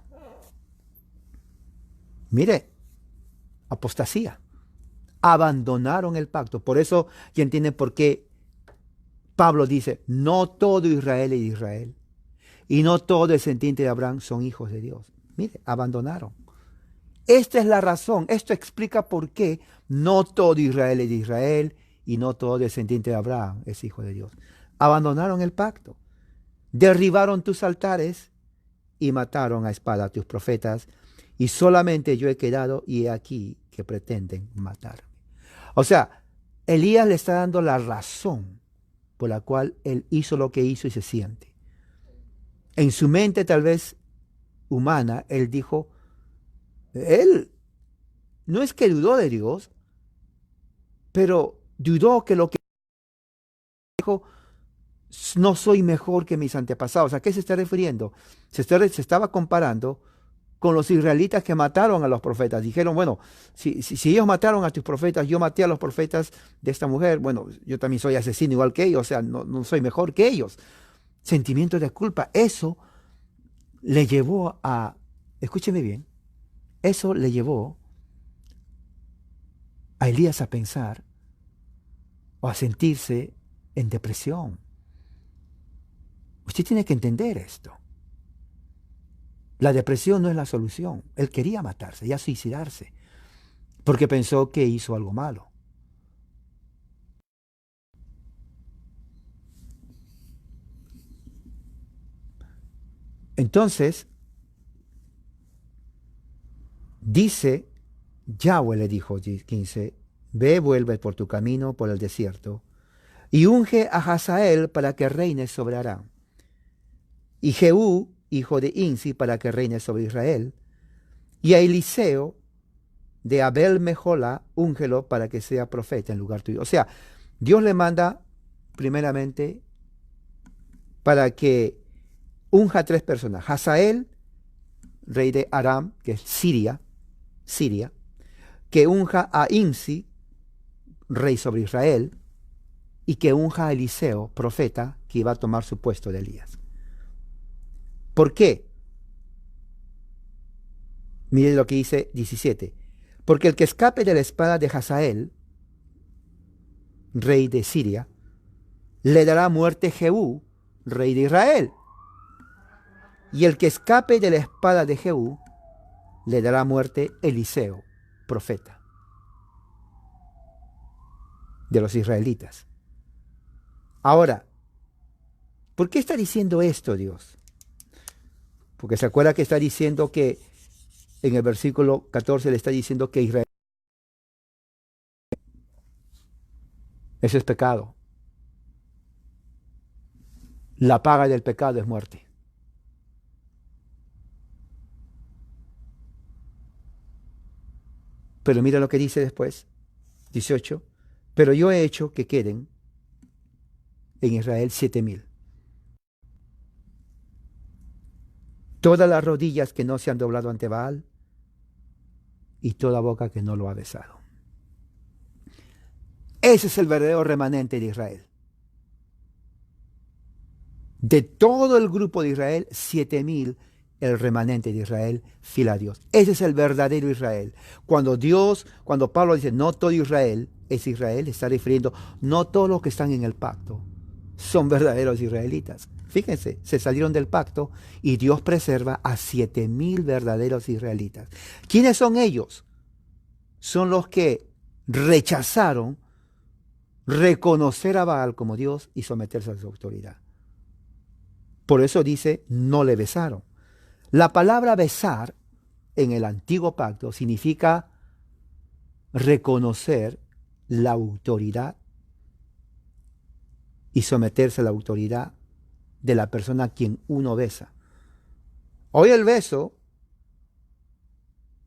Mire, apostasía. Abandonaron el pacto. Por eso ya entienden por qué Pablo dice, no todo Israel es Israel. Y no todo descendiente de Abraham son hijos de Dios. Mire, abandonaron. Esta es la razón. Esto explica por qué no todo Israel es de Israel y no todo descendiente de Abraham es hijo de Dios. Abandonaron el pacto. Derribaron tus altares y mataron a espada a tus profetas. Y solamente yo he quedado y he aquí que pretenden matarme. O sea, Elías le está dando la razón por la cual él hizo lo que hizo y se siente. En su mente tal vez humana, él dijo, él no es que dudó de Dios, pero dudó que lo que dijo, no soy mejor que mis antepasados. ¿A qué se está refiriendo? Se estaba comparando con los israelitas que mataron a los profetas. Dijeron, bueno, si ellos mataron a tus profetas, yo maté a los profetas de esta mujer, bueno, yo también soy asesino igual que ellos, o sea, no soy mejor que ellos. Sentimiento de culpa. Eso le llevó a, escúcheme bien, eso le llevó a Elías a pensar o a sentirse en depresión. Usted tiene que entender esto. La depresión no es la solución. Él quería matarse, ya suicidarse, porque pensó que hizo algo malo. Entonces, dice, Yahweh le dijo, 15, ve, vuelve por tu camino por el desierto, y unge a Hazael para que reine sobre Aram, y Jehú, hijo de Insi, para que reine sobre Israel, y a Eliseo de Abel Mejola, úngelo para que sea profeta en lugar tuyo. O sea, Dios le manda primeramente para que unja a tres personas. Hazael, rey de Aram, que es Siria, que unja a Imsi, rey sobre Israel, y que unja a Eliseo, profeta, que iba a tomar su puesto de Elías. ¿Por qué? Mire lo que dice 17. Porque el que escape de la espada de Hazael, rey de Siria, le dará muerte Jehú, rey de Israel. Y el que escape de la espada de Jehú, le dará muerte Eliseo, profeta de los israelitas. Ahora, ¿por qué está diciendo esto Dios? Porque se acuerda que está diciendo que en el versículo 14 le está diciendo que Israel, eso es pecado. La paga del pecado es muerte. Pero mira lo que dice después, 18. Pero yo he hecho que queden en Israel 7,000. Todas las rodillas que no se han doblado ante Baal y toda boca que no lo ha besado. Ese es el verdadero remanente de Israel. De todo el grupo de Israel, 7,000, el remanente de Israel, fiel a Dios. Ese es el verdadero Israel. Cuando Pablo dice, no todo Israel es Israel, está refiriendo, no todos los que están en el pacto son verdaderos israelitas. Fíjense, se salieron del pacto y Dios preserva a 7,000 verdaderos israelitas. ¿Quiénes son ellos? Son los que rechazaron reconocer a Baal como Dios y someterse a su autoridad. Por eso dice, no le besaron. La palabra besar en el antiguo pacto significa reconocer la autoridad y someterse a la autoridad de la persona a quien uno besa. Hoy el beso,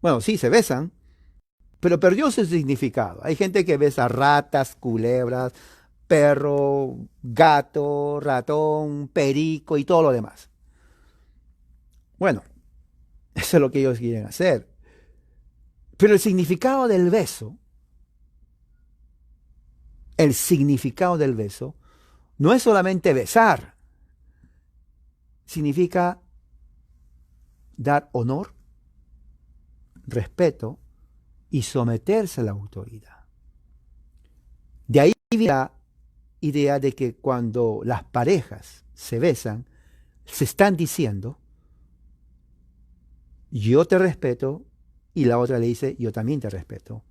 bueno, sí, se besan, pero perdió su significado. Hay gente que besa ratas, culebras, perro, gato, ratón, perico y todo lo demás. Bueno, eso es lo que ellos quieren hacer. Pero el significado del beso no es solamente besar. Significa dar honor, respeto y someterse a la autoridad. De ahí viene la idea de que cuando las parejas se besan, se están diciendo, yo te respeto, y la otra le dice, yo también te respeto.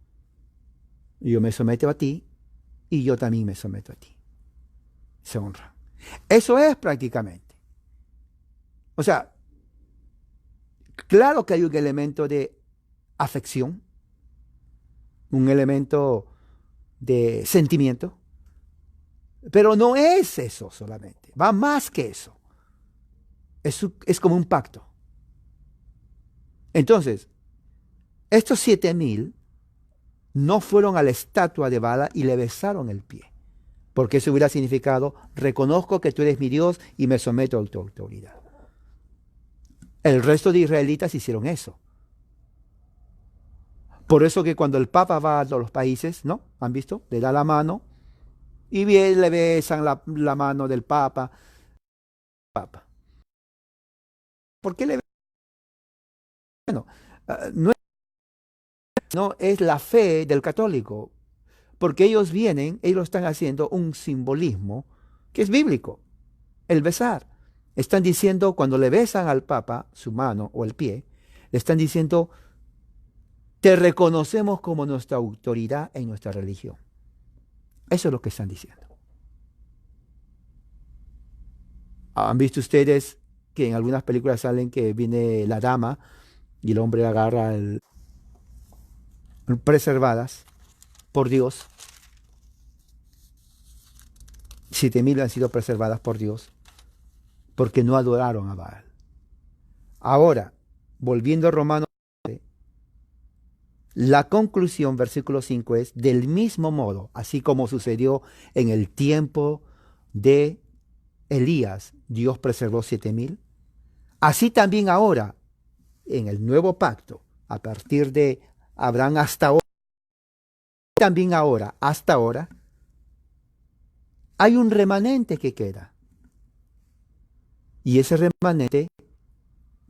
Yo me someto a ti y yo también me someto a ti. Se honra. Eso es prácticamente. O sea, claro que hay un elemento de afección, un elemento de sentimiento, pero no es eso solamente, va más que eso. Es como un pacto. Entonces, estos 7,000 no fueron a la estatua de Baal y le besaron el pie, porque eso hubiera significado, reconozco que tú eres mi Dios y me someto a tu autoridad. El resto de israelitas hicieron eso. Por eso que cuando el Papa va a los países, ¿no? ¿Han visto? Le da la mano y bien le besan la mano del Papa. ¿Por qué le besan? Bueno, no es la fe del católico, porque ellos están haciendo un simbolismo que es bíblico, el besar. Están diciendo, cuando le besan al Papa su mano o el pie, le están diciendo, te reconocemos como nuestra autoridad en nuestra religión. Eso es lo que están diciendo. ¿Han visto ustedes que en algunas películas salen que viene la dama y el hombre agarra preservadas por Dios? 7,000 han sido preservadas por Dios porque no adoraron a Baal. Ahora, volviendo a Romanos, la conclusión, versículo 5, es del mismo modo, así como sucedió en el tiempo de Elías, Dios preservó 7,000. Así también ahora, en el nuevo pacto, a partir de Abraham hasta ahora, también ahora, hasta ahora, hay un remanente que queda. Y ese remanente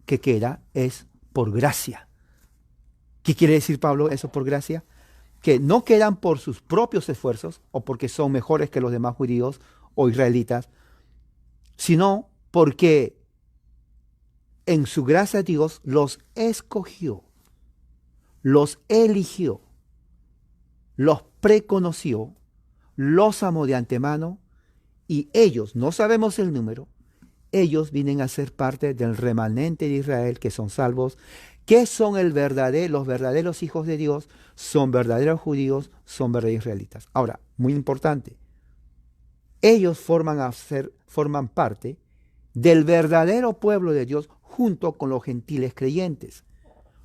que queda es por gracia. ¿Qué quiere decir Pablo eso por gracia? Que no quedan por sus propios esfuerzos o porque son mejores que los demás judíos o israelitas, sino porque en su gracia Dios los escogió, los eligió, los preconoció, los amó de antemano y ellos, no sabemos el número, ellos vienen a ser parte del remanente de Israel que son salvos, que son los verdaderos hijos de Dios, son verdaderos judíos, son verdaderos israelitas. Ahora, muy importante, ellos forman parte del verdadero pueblo de Dios junto con los gentiles creyentes.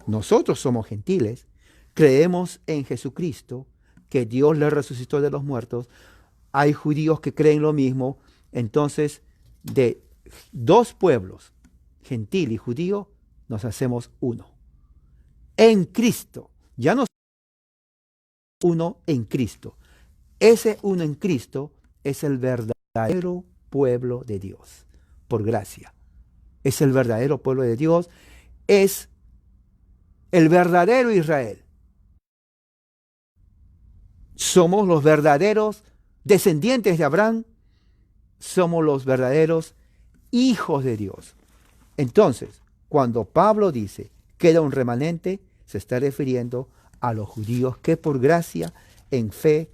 Nosotros somos gentiles, creemos en Jesucristo, que Dios le resucitó de los muertos. Hay judíos que creen lo mismo, entonces de dos pueblos, gentil y judío, nos hacemos uno. En Cristo. Ya no somos uno en Cristo. Ese uno en Cristo es el verdadero pueblo de Dios, por gracia. Es el verdadero pueblo de Dios, es el verdadero Israel. Somos los verdaderos descendientes de Abraham, somos los verdaderos hijos de Dios. Entonces, cuando Pablo dice, queda un remanente, se está refiriendo a los judíos que por gracia, en fe,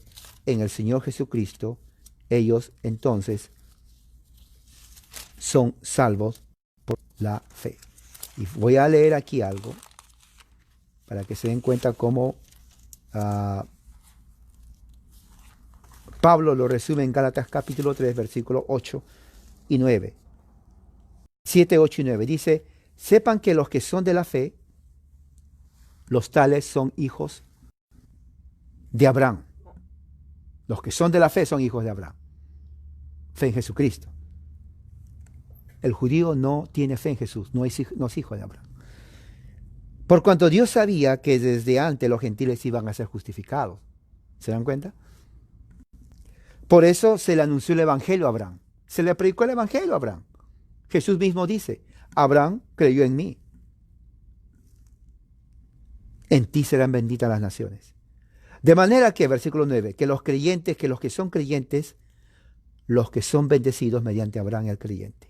en el Señor Jesucristo, ellos entonces son salvos por la fe. Y voy a leer aquí algo para que se den cuenta cómo Pablo lo resume en Gálatas capítulo 3, versículos 8 y 9. 7, 8 y 9. Dice, sepan que los que son de la fe, los tales son hijos de Abraham. Los que son de la fe son hijos de Abraham. Fe en Jesucristo. El judío no tiene fe en Jesús, no es hijo de Abraham. Por cuanto Dios sabía que desde antes los gentiles iban a ser justificados. ¿Se dan cuenta? Por eso se le anunció el evangelio a Abraham. Se le predicó el evangelio a Abraham. Jesús mismo dice, Abraham creyó en mí. En ti serán benditas las naciones. De manera que, versículo 9, que los creyentes, que los que son creyentes, los que son bendecidos mediante Abraham el creyente.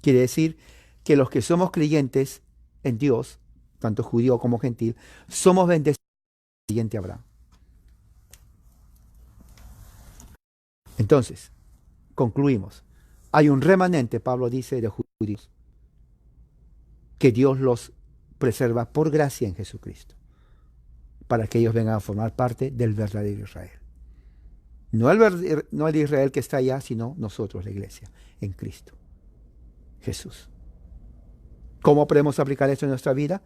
Quiere decir que los que somos creyentes en Dios, tanto judío como gentil, somos bendecidos mediante Abraham. Entonces, concluimos. Hay un remanente, Pablo dice, de judíos, que Dios los preserva por gracia en Jesucristo, para que ellos vengan a formar parte del verdadero Israel. No el Israel que está allá, sino nosotros, la iglesia, en Cristo Jesús. ¿Cómo podemos aplicar esto en nuestra vida?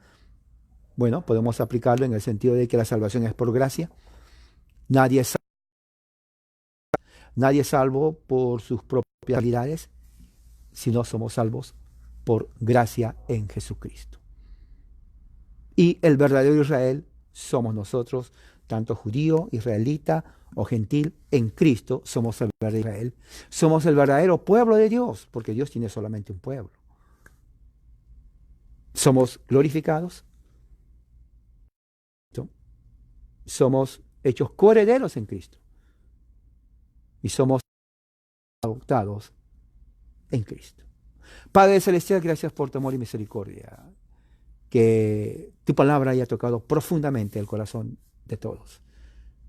Bueno, podemos aplicarlo en el sentido de que la salvación es por gracia. Nadie es salvo por sus propias habilidades, sino somos salvos por gracia en Jesucristo. Y el verdadero Israel somos nosotros, tanto judío, israelita o gentil, en Cristo somos el verdadero Israel. Somos el verdadero pueblo de Dios, porque Dios tiene solamente un pueblo. Somos glorificados, somos hechos coherederos en Cristo y somos adoptados en Cristo. Padre Celestial, gracias por tu amor y misericordia. Que tu palabra haya tocado profundamente el corazón de todos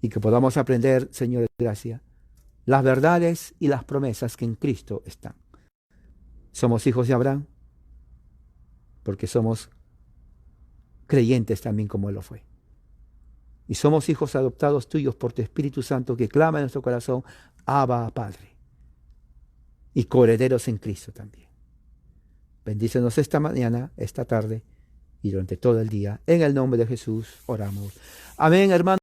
y que podamos aprender, Señor de gracia, las verdades y las promesas que en Cristo están. Somos hijos de Abraham porque somos creyentes también como Él lo fue. Y somos hijos adoptados tuyos por tu Espíritu Santo que clama en nuestro corazón, Abba, Padre. Y coherederos en Cristo también. Bendícenos esta mañana, esta tarde y durante todo el día. En el nombre de Jesús oramos. Amén, hermanos.